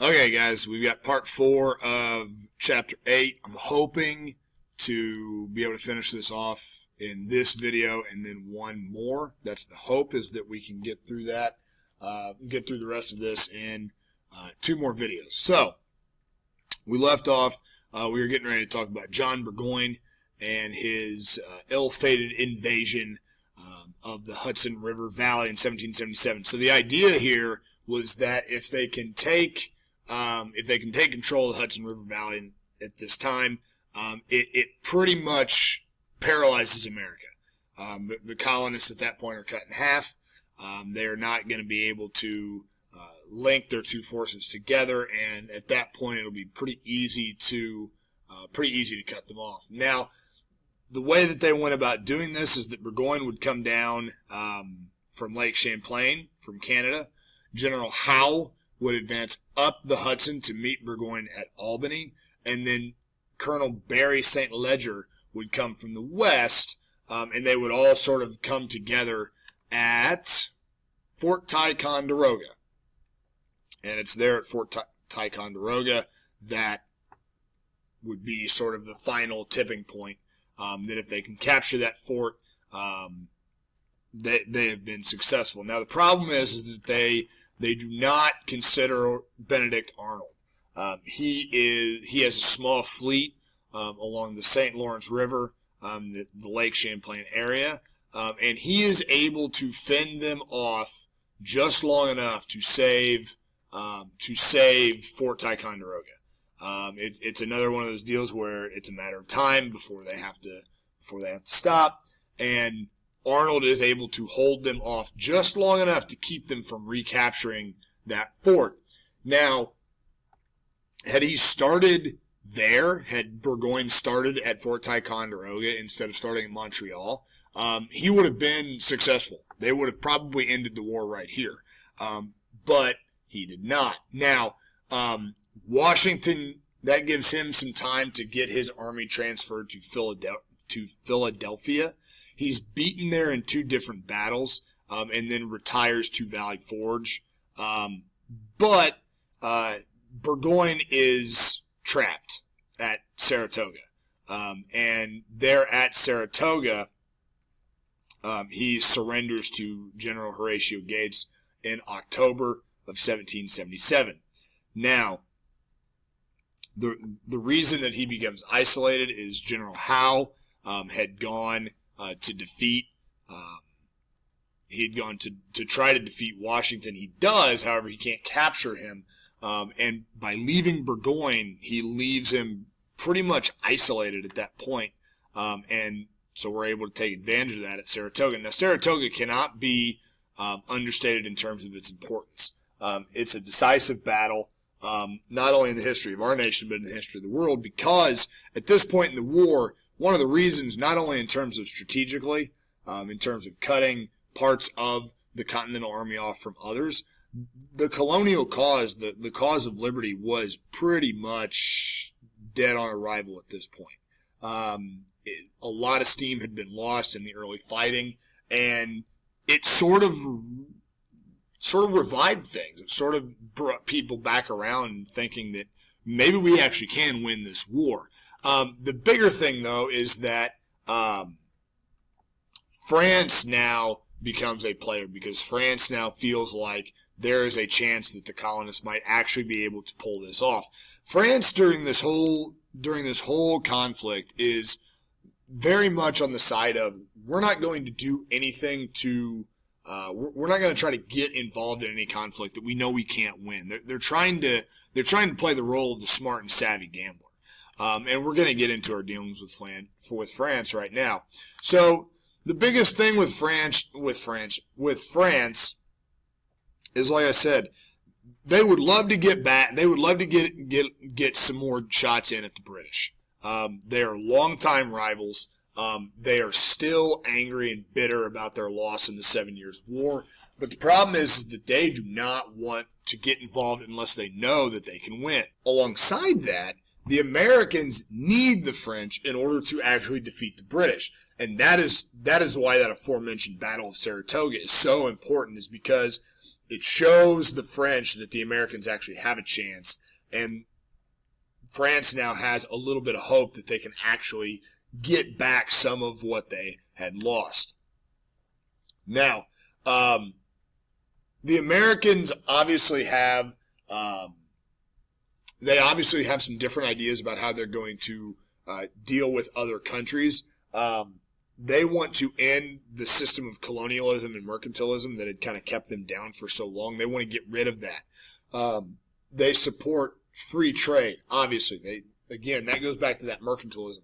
Okay, guys, we've got part 4 of chapter 8. I'm hoping to be able to finish this off in this video and then one more. That's the hope, is that we can get through that, get through the rest of this in 2 more videos. So, we left off, we were getting ready to talk about John Burgoyne and his ill-fated invasion of the Hudson River Valley in 1777. So the idea here was that if they can take control of the Hudson River Valley at this time, it pretty much paralyzes America. The colonists at that point are cut in half. They are not going to be able to link their two forces together, and at that point, it'll be pretty easy to cut them off. Now, the way that they went about doing this is that Burgoyne would come down from Lake Champlain, from Canada. General Howe would advance up the Hudson to meet Burgoyne at Albany, and then Colonel Barry St. Leger would come from the west, and they would all sort of come together at Fort Ticonderoga. And it's there at Fort Ticonderoga that would be sort of the final tipping point, that if they can capture that fort, they have been successful. Now, the problem is that they do not consider Benedict Arnold. He has a small fleet along the St. Lawrence River, the Lake Champlain area, and he is able to fend them off just long enough to save Fort Ticonderoga. It's another one of those deals where it's a matter of time before they have to stop, and Arnold is able to hold them off just long enough to keep them from recapturing that fort. Now, had he started there, had Burgoyne started at Fort Ticonderoga instead of starting at Montreal, he would have been successful. They would have probably ended the war right here. But he did not. Now, Washington, that gives him some time to get his army transferred to Philadelphia. He's beaten there in 2 different battles, and then retires to Valley Forge. But Burgoyne is trapped at Saratoga. And there at Saratoga, he surrenders to General Horatio Gates in October of 1777. Now, the reason that he becomes isolated is General Howe had gone to defeat, he had gone to try to defeat Washington. He does, however, he can't capture him, and by leaving Burgoyne, he leaves him pretty much isolated at that point, and so we're able to take advantage of that at Saratoga. Now, Saratoga cannot be understated in terms of its importance. It's a decisive battle, not only in the history of our nation, but in the history of the world, because at this point in the war, one of the reasons, not only in terms of strategically, in terms of cutting parts of the Continental Army off from others, the colonial cause, the cause of liberty, was pretty much dead on arrival at this point. A lot of steam had been lost in the early fighting, and it sort of revived things. It sort of brought people back around thinking that maybe we actually can win this war. The bigger thing, though, is that France now becomes a player, because France now feels like there is a chance that the colonists might actually be able to pull this off. France during this whole conflict is very much on the side of, we're not going to do anything to we're not going to try to get involved in any conflict that we know we can't win. They're trying to play the role of the smart and savvy gambler, and we're going to get into our dealings with France right now. So the biggest thing with France is, like I said, they would love to get back. They would love to get some more shots in at the British. They are longtime rivals. They are still angry and bitter about their loss in the 7 Years' War. But the problem is that they do not want to get involved unless they know that they can win. Alongside that, the Americans need the French in order to actually defeat the British. And that is why that aforementioned Battle of Saratoga is so important, is because it shows the French that the Americans actually have a chance, and France now has a little bit of hope that they can actually get back some of what they had lost. Now, the Americans obviously have some different ideas about how they're going to deal with other countries. They want to end the system of colonialism and mercantilism that had kind of kept them down for so long. They want to get rid of that. They support free trade. Obviously, that goes back to that mercantilism.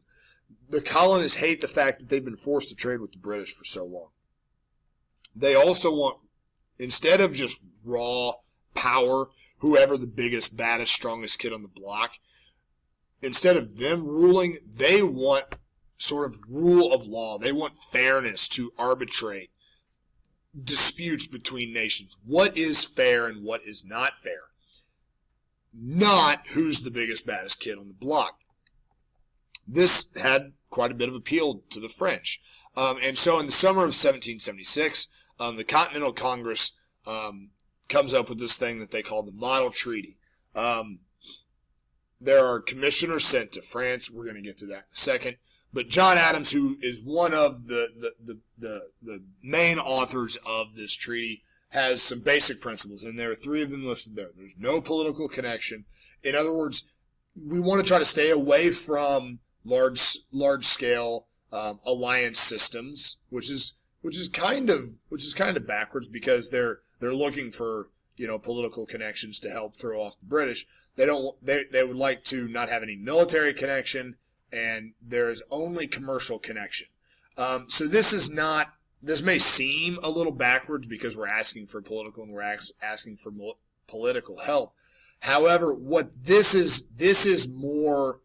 The colonists hate the fact that they've been forced to trade with the British for so long. They also want, instead of just raw power, whoever the biggest, baddest, strongest kid on the block, instead of them ruling, they want sort of rule of law. They want fairness to arbitrate disputes between nations. What is fair and what is not fair? Not who's the biggest, baddest kid on the block. This had quite a bit of appeal to the French. And so in the summer of 1776, the Continental Congress comes up with this thing that they call the Model Treaty. There are commissioners sent to France. We're going to get to that in a second. But John Adams, who is one of the main authors of this treaty, has some basic principles, and there are three of them listed there. There's no political connection. In other words, we want to try to stay away from large scale alliance systems, which is kind of backwards, because they're looking for political connections to help throw off the British. They would like to not have any military connection, and there is only commercial connection. So this may seem a little backwards because we're asking for political and we're asking for political help. However, what this is more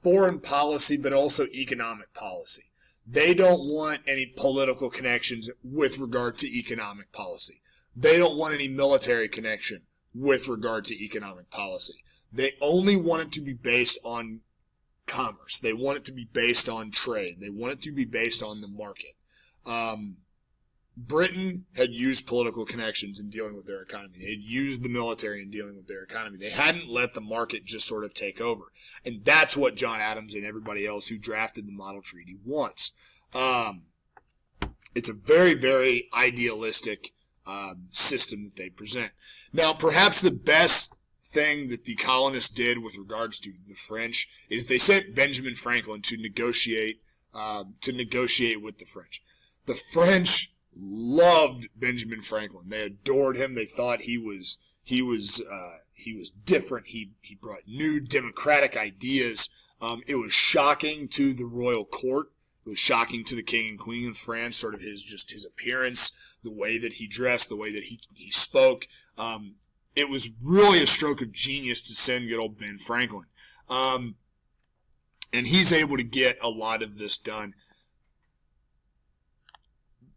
foreign policy, but also economic policy. They don't want any political connections with regard to economic policy. They don't want any military connection with regard to economic policy. They only want it to be based on commerce. They want it to be based on trade. They want it to be based on the market. Britain had used political connections in dealing with their economy. They had used the military in dealing with their economy. They hadn't let the market just sort of take over. And that's what John Adams and everybody else who drafted the Model Treaty wants. It's a very, very idealistic system that they present. Now, perhaps the best thing that the colonists did with regards to the French is they sent Benjamin Franklin to negotiate with the French. The French loved Benjamin Franklin. They adored him. They thought he was different. He brought new democratic ideas. It was shocking to the royal court. It was shocking to the king and queen of France, sort of his appearance, the way that he dressed, the way that he spoke. It was really a stroke of genius to send good old Ben Franklin. And he's able to get a lot of this done.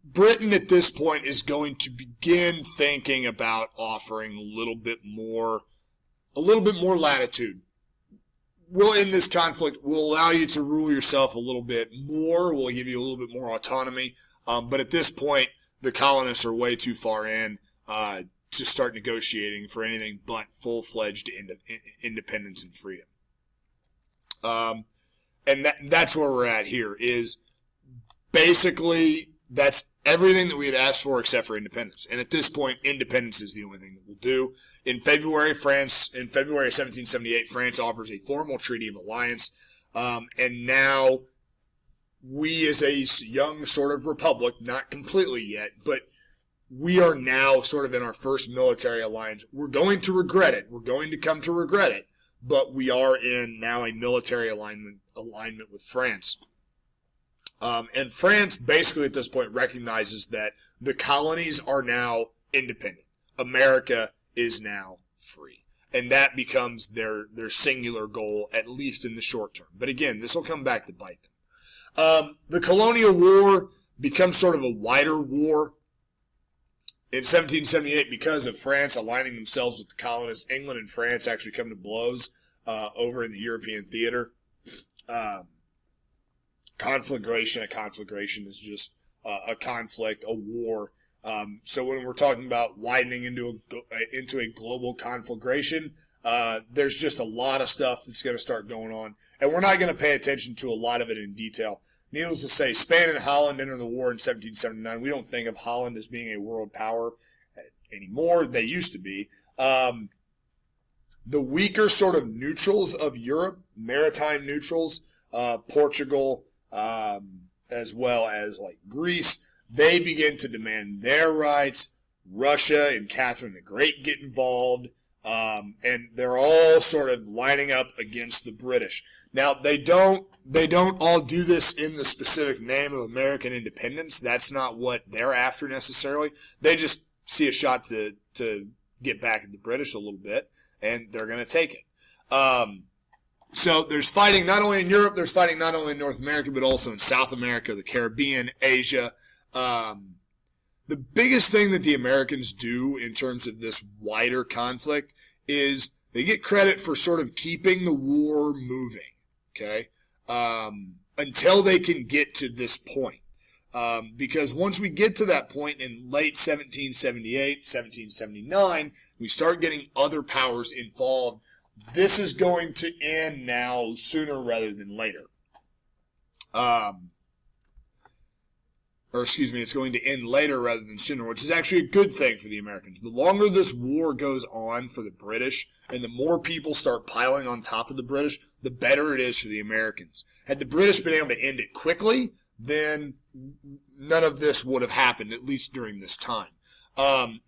Britain at this point is going to begin thinking about offering a little bit more latitude. We'll end this conflict. We'll allow you to rule yourself a little bit more. We'll give you a little bit more autonomy. But at this point, the colonists are way too far in to start negotiating for anything but full-fledged independence and freedom. And that's where we're at here, is basically that's everything that we had asked for except for independence. And at this point, independence is the only thing that we'll do. In February of 1778, France offers a formal treaty of alliance. And now we, as a young sort of republic, not completely yet, but we are now sort of in our first military alliance. We're going to regret it. We're going to come to regret it. But we are in now a military alignment with France. And France basically at this point recognizes that the colonies are now independent. America is now free. And that becomes their singular goal, at least in the short term. But again, this will come back to bite them. The colonial war becomes sort of a wider war. In 1778, because of France aligning themselves with the colonists, England and France actually come to blows over in the European theater. Conflagration. A conflagration is just a conflict, a war. So when we're talking about widening into a global conflagration, there's just a lot of stuff that's going to start going on, and we're not going to pay attention to a lot of it in detail. Needless to say, Spain and Holland enter the war in 1779. We don't think of Holland as being a world power anymore. They used to be. The weaker sort of neutrals of Europe, maritime neutrals, Portugal, as well as like Greece, they begin to demand their rights. Russia and Catherine the Great get involved, and they're all sort of lining up against the British. Now, they don't all do this in the specific name of American independence. That's not what they're after necessarily. They just see a shot to get back at the British a little bit, and they're going to take it. So there's fighting not only in Europe, there's fighting not only in North America, but also in South America, the Caribbean, Asia. The biggest thing that the Americans do in terms of this wider conflict is they get credit for sort of keeping the war moving, okay, until they can get to this point. Because once we get to that point in late 1778, 1779, we start getting other powers involved. This is going to end now sooner rather than later. It's going to end later rather than sooner, which is actually a good thing for the Americans. The longer this war goes on for the British, and the more people start piling on top of the British, the better it is for the Americans. Had the British been able to end it quickly, then none of this would have happened, at least during this time.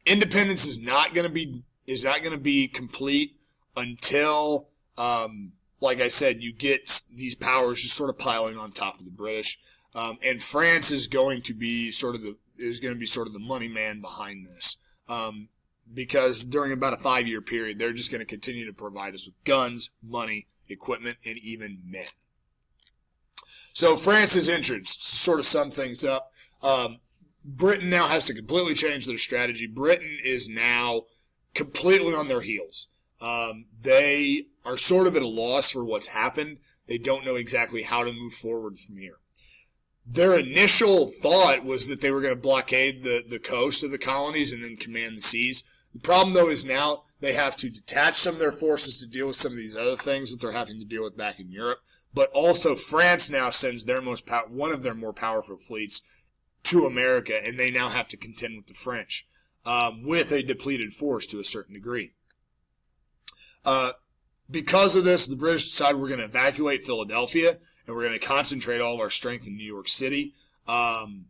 Independence is not going to be complete until, like I said, you get these powers just sort of piling on top of the British. And France is going to be sort of the money man behind this, because during about a 5-year period, they're just going to continue to provide us with guns, money, equipment, and even men. So France's entrance, to sort of sum things up, Britain now has to completely change their strategy. Britain is now completely on their heels. They are sort of at a loss for what's happened. They don't know exactly how to move forward from here. Their initial thought was that they were going to blockade the coast of the colonies and then command the seas. The problem, though, is now they have to detach some of their forces to deal with some of these other things that they're having to deal with back in Europe. But also France now sends their one of their more powerful fleets to America, and they now have to contend with the French with a depleted force to a certain degree. Because of this, the British decide we're going to evacuate Philadelphia, and we're going to concentrate all of our strength in New York City. And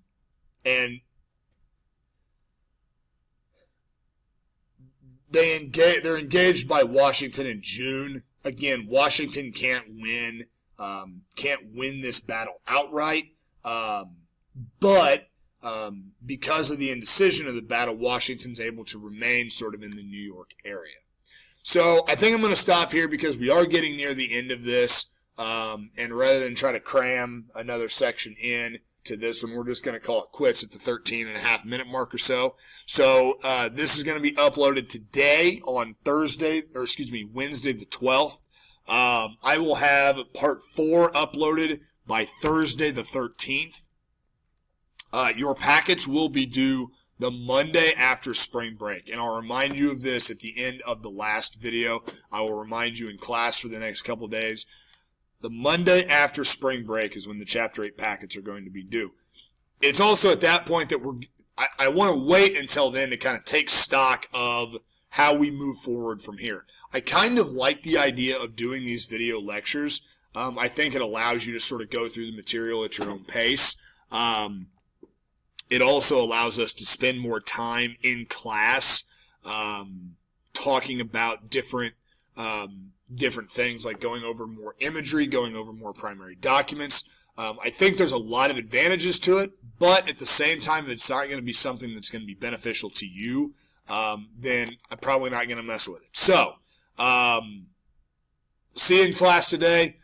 they're engaged by Washington in June. Again, Washington can't win this battle outright. But because of the indecision of the battle, Washington's able to remain sort of in the New York area. So I think I'm going to stop here because we are getting near the end of this. And rather than try to cram another section in to this one, we're just going to call it quits at the 13.5-minute mark or so. So, this is going to be uploaded today on Wednesday the 12th. I will have part 4 uploaded by Thursday the 13th. Your packets will be due the Monday after spring break. And I'll remind you of this at the end of the last video. I will remind you in class for the next couple days. The Monday after spring break is when the Chapter 8 packets are going to be due. It's also at that point that I want to wait until then to kind of take stock of how we move forward from here. I kind of like the idea of doing these video lectures. I think it allows you to sort of go through the material at your own pace. It also allows us to spend more time in class talking about different things, like going over more imagery, going over more primary documents. I think there's a lot of advantages to it, but at the same time, if it's not going to be something that's going to be beneficial to you, then I'm probably not going to mess with it. So, see you in class today.